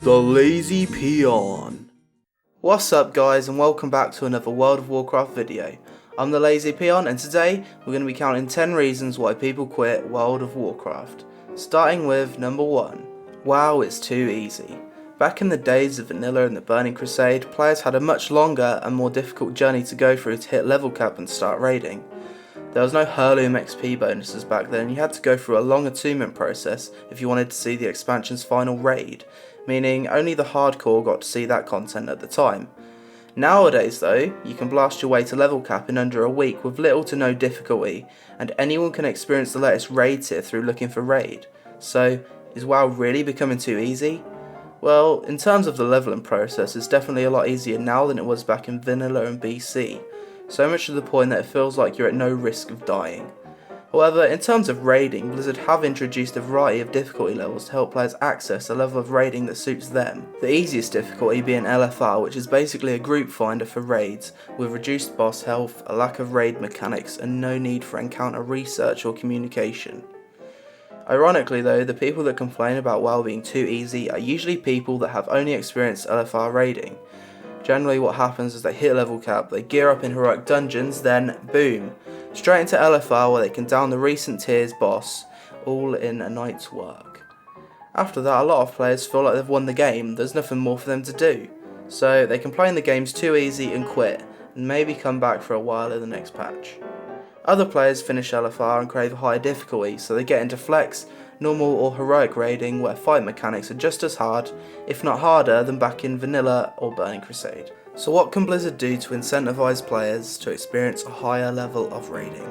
TheLazyPeon. What's up guys, and welcome back to another World of Warcraft video. I'm TheLazyPeon, and today we're going to be counting 10 reasons why people quit World of Warcraft. Starting with number 1. WoW is too easy. Back in the days of Vanilla and the Burning Crusade, players had a much longer and more difficult journey to go through to hit level cap and start raiding. There was no heirloom XP bonuses back then, you had to go through a long attunement process if you wanted to see the expansion's final raid, meaning only the hardcore got to see that content at the time. Nowadays though, you can blast your way to level cap in under a week with little to no difficulty, and anyone can experience the latest raid tier through looking for raid. So, is WoW really becoming too easy? Well, in terms of the leveling process, it's definitely a lot easier now than it was back in Vanilla and BC. So much to the point that it feels like you're at no risk of dying. However, in terms of raiding, Blizzard have introduced a variety of difficulty levels to help players access a level of raiding that suits them. The easiest difficulty being LFR, which is basically a group finder for raids, with reduced boss health, a lack of raid mechanics, and no need for encounter research or communication. Ironically though, the people that complain about WoW being too easy are usually people that have only experienced LFR raiding. Generally what happens is they hit level cap, they gear up in heroic dungeons, then boom, straight into LFR where they can down the recent tiers boss, all in a night's work. After that, a lot of players feel like they've won the game, there's nothing more for them to do. So they complain the game's too easy and quit, and maybe come back for a while in the next patch. Other players finish LFR and crave a higher difficulty, so they get into flex, normal or heroic raiding where fight mechanics are just as hard, if not harder, than back in Vanilla or Burning Crusade. So what can Blizzard do to incentivize players to experience a higher level of raiding?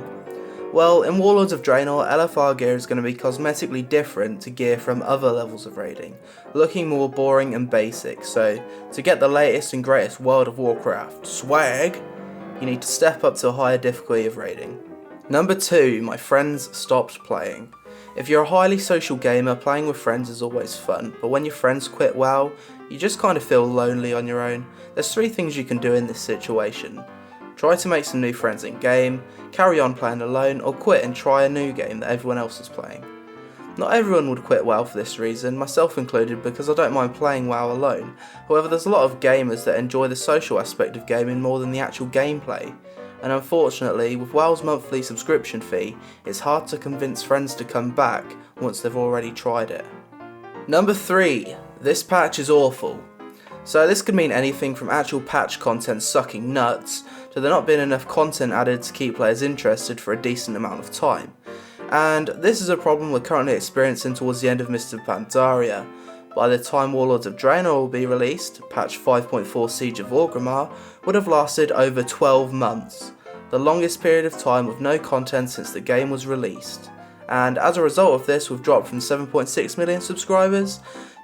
Well, in Warlords of Draenor, LFR gear is going to be cosmetically different to gear from other levels of raiding, looking more boring and basic, so to get the latest and greatest World of Warcraft swag, you need to step up to a higher difficulty of raiding. Number 2, my friends stopped playing. If you're a highly social gamer, playing with friends is always fun, but when your friends quit WoW, you just kind of feel lonely on your own. There's 3 things you can do in this situation. Try to make some new friends in game, carry on playing alone, or quit and try a new game that everyone else is playing. Not everyone would quit WoW for this reason, myself included, because I don't mind playing WoW alone. However, there's a lot of gamers that enjoy the social aspect of gaming more than the actual gameplay. And unfortunately, with WoW's monthly subscription fee, it's hard to convince friends to come back once they've already tried it. Number 3, this patch is awful. So this could mean anything from actual patch content sucking nuts, to there not being enough content added to keep players interested for a decent amount of time. And this is a problem we're currently experiencing towards the end of Mists of Pandaria. By the time Warlords of Draenor will be released, patch 5.4 Siege of Orgrimmar would have lasted over 12 months, the longest period of time with no content since the game was released. And as a result of this, we've dropped from 7.6 million subscribers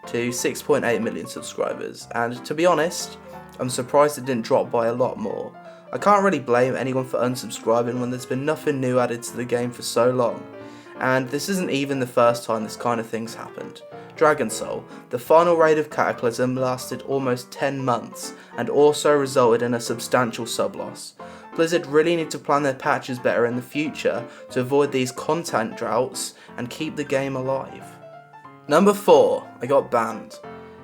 to 6.8 million subscribers, and to be honest, I'm surprised it didn't drop by a lot more. I can't really blame anyone for unsubscribing when there's been nothing new added to the game for so long. And this isn't even the first time this kind of thing's happened. Dragon Soul, the final raid of Cataclysm, lasted almost 10 months and also resulted in a substantial sub-loss. Blizzard really need to plan their patches better in the future to avoid these content droughts and keep the game alive. Number 4, I got banned.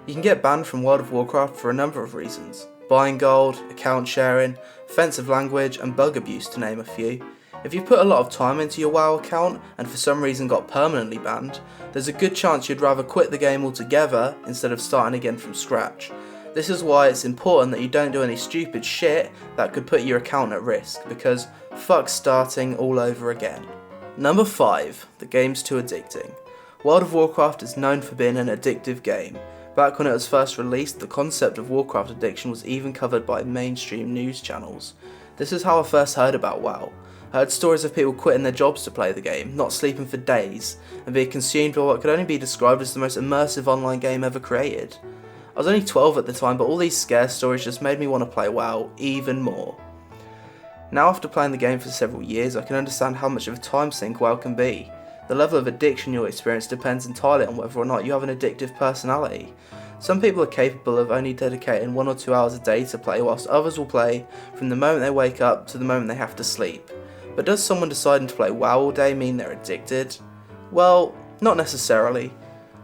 You can get banned from World of Warcraft for a number of reasons. Buying gold, account sharing, offensive language and bug abuse to name a few. If you put a lot of time into your WoW account and for some reason got permanently banned, there's a good chance you'd rather quit the game altogether instead of starting again from scratch. This is why it's important that you don't do any stupid shit that could put your account at risk, because fuck starting all over again. Number 5, the game's too addicting. World of Warcraft is known for being an addictive game. Back when it was first released, the concept of Warcraft addiction was even covered by mainstream news channels. This is how I first heard about WoW. I heard stories of people quitting their jobs to play the game, not sleeping for days, and being consumed by what could only be described as the most immersive online game ever created. I was only 12 at the time, but all these scare stories just made me want to play WoW even more. Now after playing the game for several years, I can understand how much of a time sink WoW can be. The level of addiction you'll experience depends entirely on whether or not you have an addictive personality. Some people are capable of only dedicating 1 or 2 hours a day to play, whilst others will play from the moment they wake up to the moment they have to sleep. But does someone deciding to play WoW all day mean they're addicted? Well, not necessarily.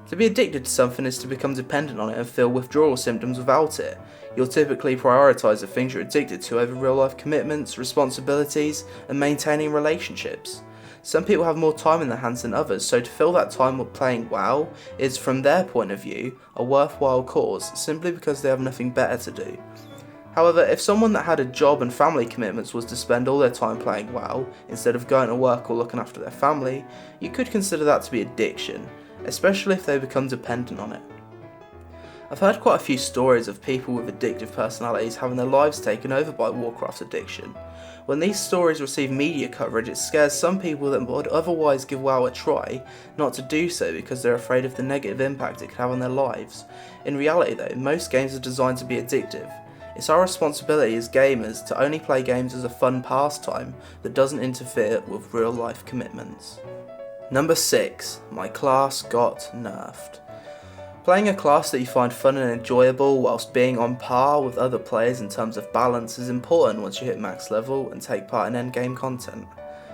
To be addicted to something is to become dependent on it and feel withdrawal symptoms without it. You'll typically prioritise the things you're addicted to over real life commitments, responsibilities, and maintaining relationships. Some people have more time in their hands than others, so to fill that time with playing WoW is, from their point of view, a worthwhile cause, simply because they have nothing better to do. However, if someone that had a job and family commitments was to spend all their time playing WoW, instead of going to work or looking after their family, you could consider that to be addiction, especially if they become dependent on it. I've heard quite a few stories of people with addictive personalities having their lives taken over by Warcraft addiction. When these stories receive media coverage, it scares some people that would otherwise give WoW a try not to do so because they're afraid of the negative impact it could have on their lives. In reality though, most games are designed to be addictive. It's our responsibility as gamers to only play games as a fun pastime that doesn't interfere with real life commitments. Number 6. My class got nerfed. Playing a class that you find fun and enjoyable whilst being on par with other players in terms of balance is important once you hit max level and take part in endgame content.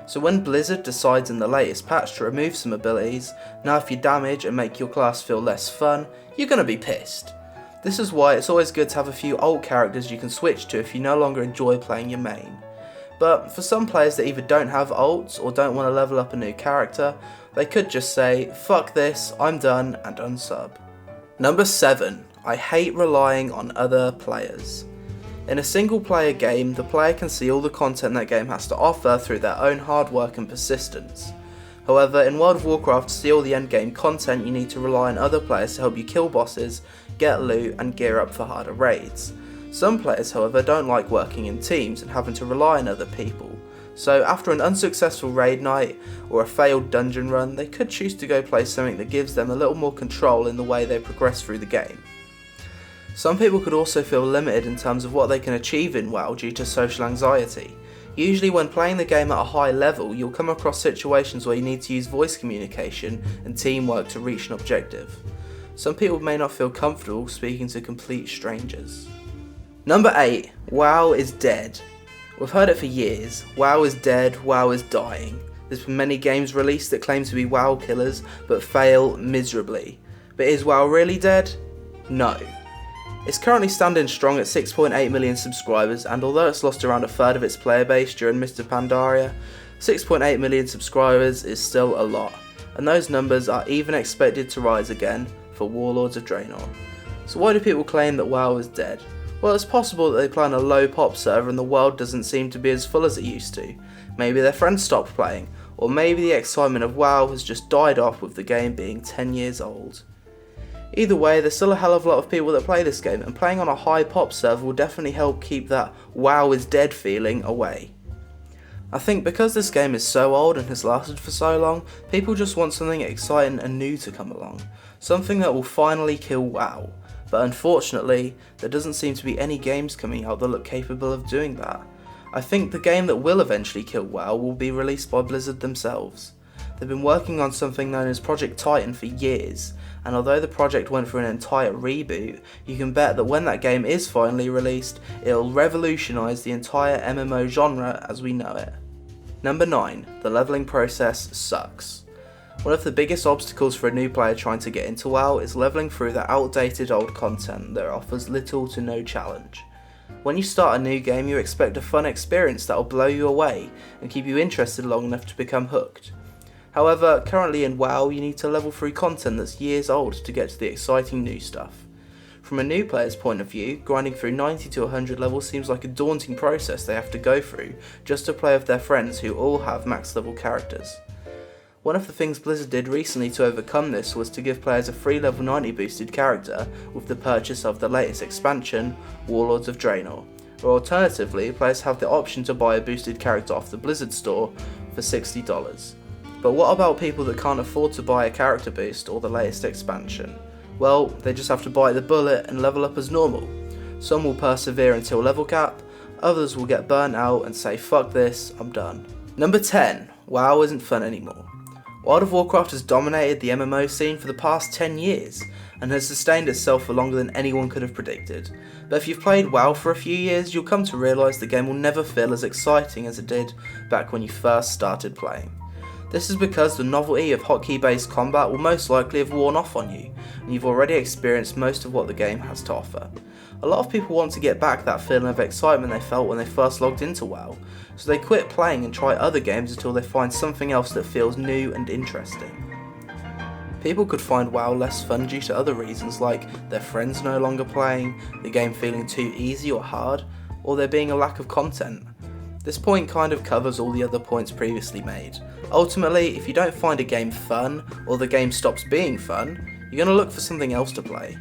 So when Blizzard decides in the latest patch to remove some abilities, nerf your damage and make your class feel less fun, you're gonna be pissed. This is why it's always good to have a few alt characters you can switch to if you no longer enjoy playing your main. But for some players that either don't have alts or don't want to level up a new character, they could just say, fuck this, I'm done, and unsub. Number 7. I hate relying on other players. In a single player game, the player can see all the content that game has to offer through their own hard work and persistence. However, in World of Warcraft, to see all the endgame content, you need to rely on other players to help you kill bosses, get loot, and gear up for harder raids. Some players, however, don't like working in teams and having to rely on other people. So after an unsuccessful raid night or a failed dungeon run, they could choose to go play something that gives them a little more control in the way they progress through the game. Some people could also feel limited in terms of what they can achieve in WoW due to social anxiety. Usually when playing the game at a high level, you'll come across situations where you need to use voice communication and teamwork to reach an objective. Some people may not feel comfortable speaking to complete strangers. Number 8. WoW is dead. We've heard it for years. WoW is dead, WoW is dying. There's been many games released that claim to be WoW killers, but fail miserably. But is WoW really dead? No. It's currently standing strong at 6.8 million subscribers, and although it's lost around a third of its player base during Mr. Pandaria, 6.8 million subscribers is still a lot, and those numbers are even expected to rise again for Warlords of Draenor. So why do people claim that WoW is dead? Well, it's possible that they play on a low pop server and the world doesn't seem to be as full as it used to. Maybe their friends stopped playing, or maybe the excitement of WoW has just died off with the game being 10 years old. Either way, there's still a hell of a lot of people that play this game, and playing on a high pop server will definitely help keep that WoW is dead feeling away. I think because this game is so old and has lasted for so long, people just want something exciting and new to come along. Something that will finally kill WoW. But unfortunately, there doesn't seem to be any games coming out that look capable of doing that. I think the game that will eventually kill WoW will be released by Blizzard themselves. They've been working on something known as Project Titan for years, and although the project went through an entire reboot, you can bet that when that game is finally released, it'll revolutionise the entire MMO genre as we know it. Number 9. The leveling process sucks. One of the biggest obstacles for a new player trying to get into WoW is leveling through the outdated old content that offers little to no challenge. When you start a new game, you expect a fun experience that will blow you away and keep you interested long enough to become hooked. However, currently in WoW, you need to level through content that's years old to get to the exciting new stuff. From a new player's point of view, grinding through 90 to 100 levels seems like a daunting process they have to go through just to play with their friends who all have max level characters. One of the things Blizzard did recently to overcome this was to give players a free level 90 boosted character with the purchase of the latest expansion, Warlords of Draenor, or alternatively, players have the option to buy a boosted character off the Blizzard store for $60. But what about people that can't afford to buy a character boost or the latest expansion? Well, they just have to bite the bullet and level up as normal. Some will persevere until level cap, others will get burnt out and say fuck this, I'm done. Number 10. WoW isn't fun anymore. World of Warcraft has dominated the MMO scene for the past 10 years, and has sustained itself for longer than anyone could have predicted. But if you've played WoW for a few years, you'll come to realise the game will never feel as exciting as it did back when you first started playing. This is because the novelty of hotkey based combat will most likely have worn off on you, and you've already experienced most of what the game has to offer. A lot of people want to get back that feeling of excitement they felt when they first logged into WoW, so they quit playing and try other games until they find something else that feels new and interesting. People could find WoW less fun due to other reasons, like their friends no longer playing, the game feeling too easy or hard, or there being a lack of content. This point kind of covers all the other points previously made. Ultimately, if you don't find a game fun, or the game stops being fun, you're going to look for something else to play.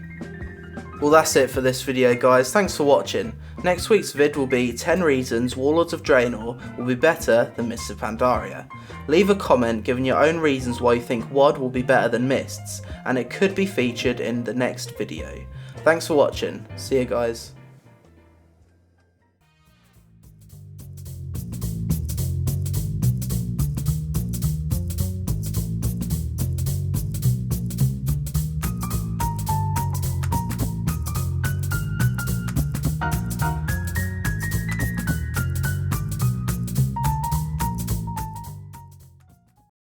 Well, that's it for this video, guys. Thanks for watching. Next week's vid will be 10 reasons Warlords of Draenor will be better than Mists of Pandaria. Leave a comment giving your own reasons why you think WoD will be better than Mists, and it could be featured in the next video. Thanks for watching. See you guys.